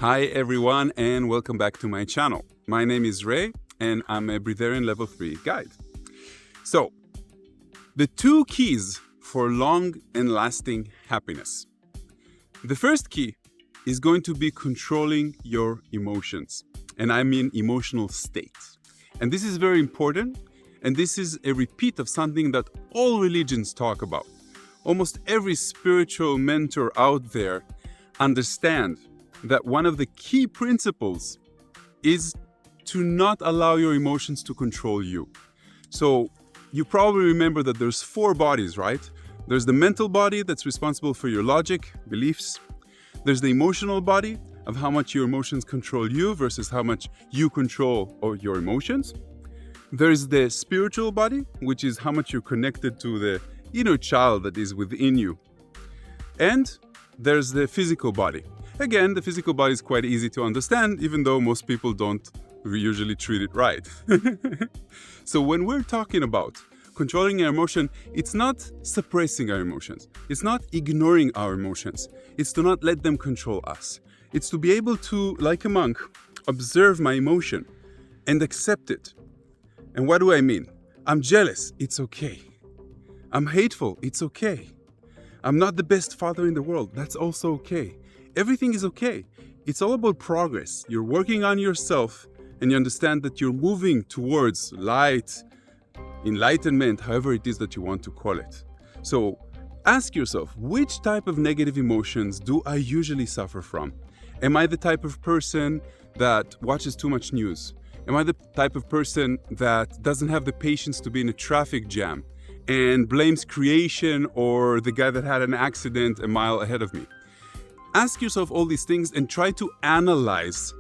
Hi everyone and welcome back to my channel. My name is Ray and I'm a Breatharian Level 3 guide. So, the two keys for long and lasting happiness. The first key is going to be controlling your emotions, and I mean emotional state. And this is very important, and this is a repeat of something that all religions talk about. Almost every spiritual mentor out there understand that one of the key principles is to not allow your emotions to control you. So you probably remember that there's 4 bodies, right? There's the mental body that's responsible for your logic, beliefs. There's the emotional body of how much your emotions control you versus how much you control your emotions. There's the spiritual body, which is how much you're connected to the inner child that is within you. And there's the physical body. Again, the physical body is quite easy to understand, even though most people don't usually treat it right. So when we're talking about controlling our emotion, it's not suppressing our emotions. It's not ignoring our emotions. It's to not let them control us. It's to be able to, like a monk, observe my emotion and accept it. And what do I mean? I'm jealous. It's okay. I'm hateful. It's okay. I'm not the best father in the world. That's also okay. Everything is okay. It's all about progress. You're working on yourself and you understand that you're moving towards light, enlightenment, however it is that you want to call it. So ask yourself, which type of negative emotions do I usually suffer from? Am I the type of person that watches too much news? Am I the type of person that doesn't have the patience to be in a traffic jam and blames creation or the guy that had an accident a mile ahead of me? Ask yourself all these things and try to analyze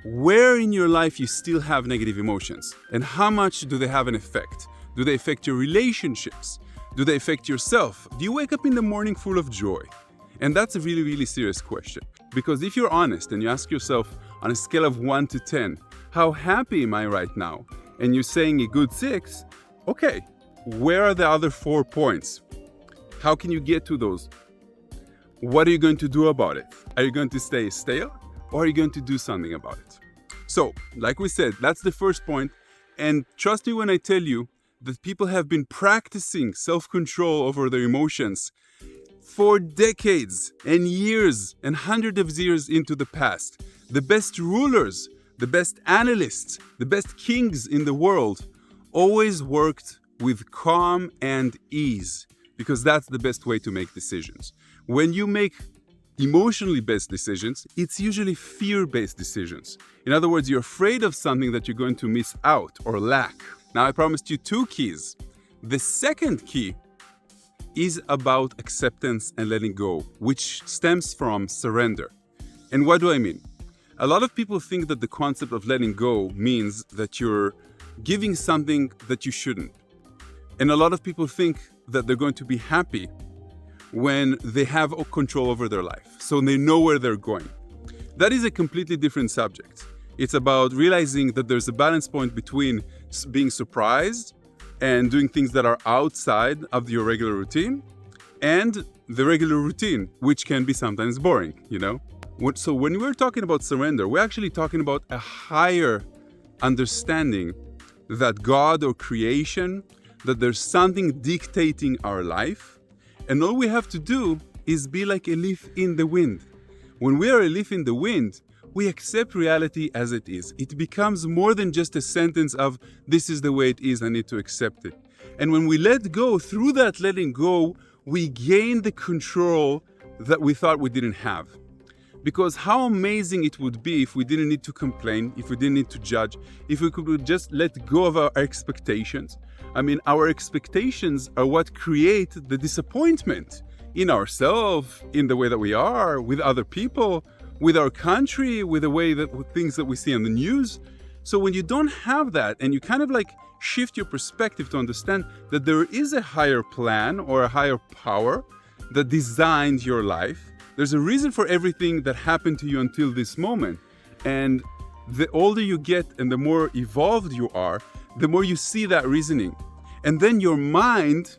where in your life you still have negative emotions and how much do they have an effect? Do they affect your relationships? Do they affect yourself? Do you wake up in the morning full of joy? And that's a really, really serious question. Because if you're honest and you ask yourself on a scale of 1 to 10, how happy am I right now? And you're saying a good 6, okay, where are the other 4 points? How can you get to those? What are you going to do about it? Are you going to stay stale or are you going to do something about it? So, like we said, that's the first point. And trust me when I tell you that people have been practicing self-control over their emotions for decades and years and hundreds of years into the past. The best rulers, the best analysts, the best kings in the world always worked with calm and ease because that's the best way to make decisions. When you make emotionally based decisions, it's usually fear-based decisions. In other words, you're afraid of something that you're going to miss out or lack. Now, I promised you 2 keys. The second key is about acceptance and letting go, which stems from surrender. And what do I mean? A lot of people think that the concept of letting go means that you're giving something that you shouldn't. And a lot of people think that they're going to be happy when they have control over their life, so they know where they're going. That is a completely different subject. It's about realizing that there's a balance point between being surprised and doing things that are outside of your regular routine and the regular routine, which can be sometimes boring, you know? So when we're talking about surrender, we're actually talking about a higher understanding that God or creation, that there's something dictating our life. And all we have to do is be like a leaf in the wind. When we are a leaf in the wind, we accept reality as it is. It becomes more than just a sentence of, this is the way it is, I need to accept it. And when we let go, through that letting go, we gain the control that we thought we didn't have. Because how amazing it would be if we didn't need to complain, if we didn't need to judge, if we could just let go of our expectations. I mean, our expectations are what create the disappointment in ourselves, in the way that we are, with other people, with our country, with the way that things that we see on the news. So when you don't have that and you kind of like shift your perspective to understand that there is a higher plan or a higher power that designed your life, there's a reason for everything that happened to you until this moment. And the older you get and the more evolved you are, the more you see that reasoning. And then your mind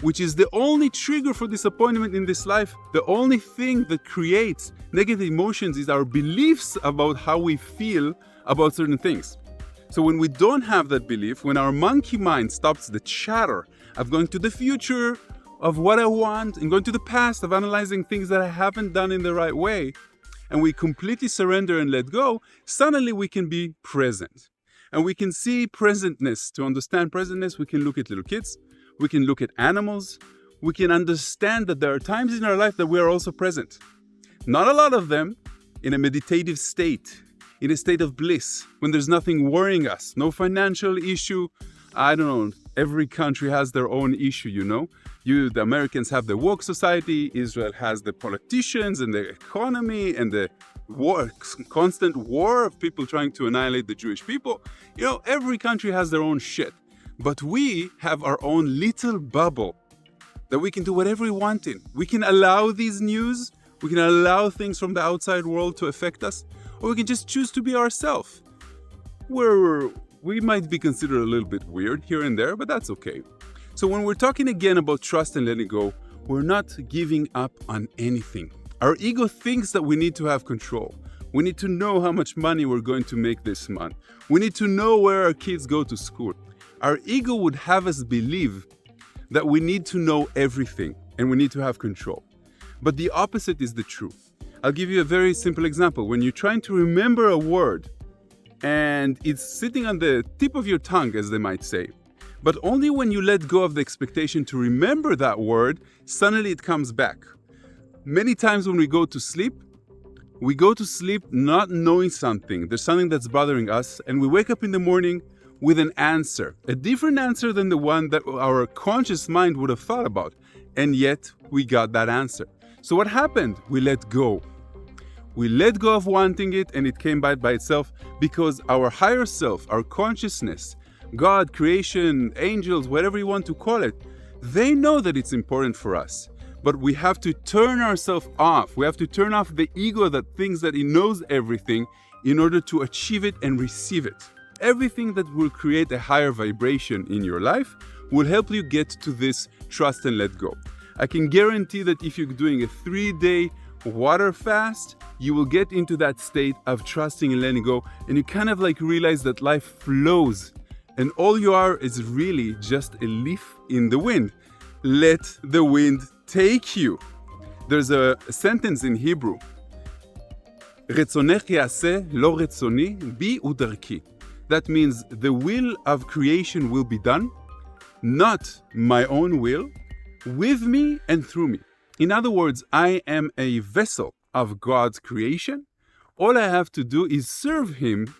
which is the only trigger for disappointment in this life, the only thing that creates negative emotions is our beliefs about how we feel about certain things. So when we don't have that belief, when our monkey mind stops the chatter of going to the future, of what I want, and going to the past, of analyzing things that I haven't done in the right way, and we completely surrender and let go, suddenly we can be present. And we can see presentness. To understand presentness, we can look at little kids, we can look at animals, we can understand that there are times in our life that we are also present. Not a lot of them, in a meditative state, in a state of bliss, when there's nothing worrying us, no financial issue. I don't know, every country has their own issue, you know. The Americans have the woke society, Israel has the politicians and the economy and the war, constant war of people trying to annihilate the Jewish people. You know, every country has their own shit. But we have our own little bubble that we can do whatever we want in. We can allow these news, we can allow things from the outside world to affect us, or we can just choose to be ourselves. We might be considered a little bit weird here and there, but that's okay. So when we're talking again about trust and letting go, we're not giving up on anything. Our ego thinks that we need to have control. We need to know how much money we're going to make this month. We need to know where our kids go to school. Our ego would have us believe that we need to know everything and we need to have control. But the opposite is the truth. I'll give you a very simple example. When you're trying to remember a word and it's sitting on the tip of your tongue, as they might say, but only when you let go of the expectation to remember that word, suddenly it comes back. Many times when we go to sleep not knowing something. There's something that's bothering us, and we wake up in the morning with an answer, a different answer than the one that our conscious mind would have thought about. And yet we got that answer. So what happened? We let go. We let go of wanting it, and it came by itself because our higher self, our consciousness, God, creation, angels, whatever you want to call it, they know that it's important for us. But we have to turn ourselves off. We have to turn off the ego that thinks that it knows everything in order to achieve it and receive it. Everything that will create a higher vibration in your life will help you get to this trust and let go. I can guarantee that if you're doing a 3-day water fast, you will get into that state of trusting and letting go, and you kind of like realize that life flows. And all you are is really just a leaf in the wind. Let the wind take you. There's a sentence in Hebrew. רצונך יעשה, לא רצוני, בי ודרכי. That means the will of creation will be done, not my own will, with me and through me. In other words, I am a vessel of God's creation. All I have to do is serve Him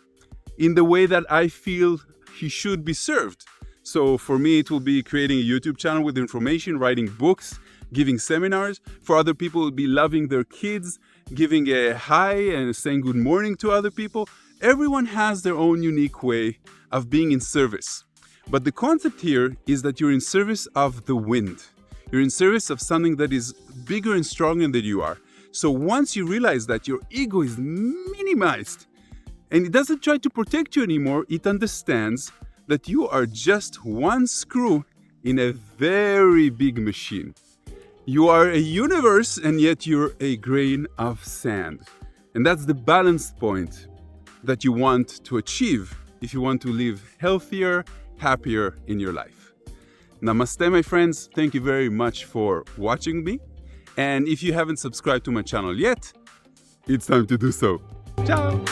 in the way that I feel He should be served. So for me, it will be creating a YouTube channel with information, writing books, giving seminars. For other people, it will be loving their kids, giving a hi and saying good morning to other people. Everyone has their own unique way of being in service. But the concept here is that you're in service of the wind. You're in service of something that is bigger and stronger than you are. So once you realize that your ego is minimized and it doesn't try to protect you anymore, it understands that you are just one screw in a very big machine. You are a universe and yet you're a grain of sand. And that's the balance point that you want to achieve if you want to live healthier, happier in your life. Namaste, my friends. Thank you very much for watching me. And if you haven't subscribed to my channel yet, it's time to do so. Ciao!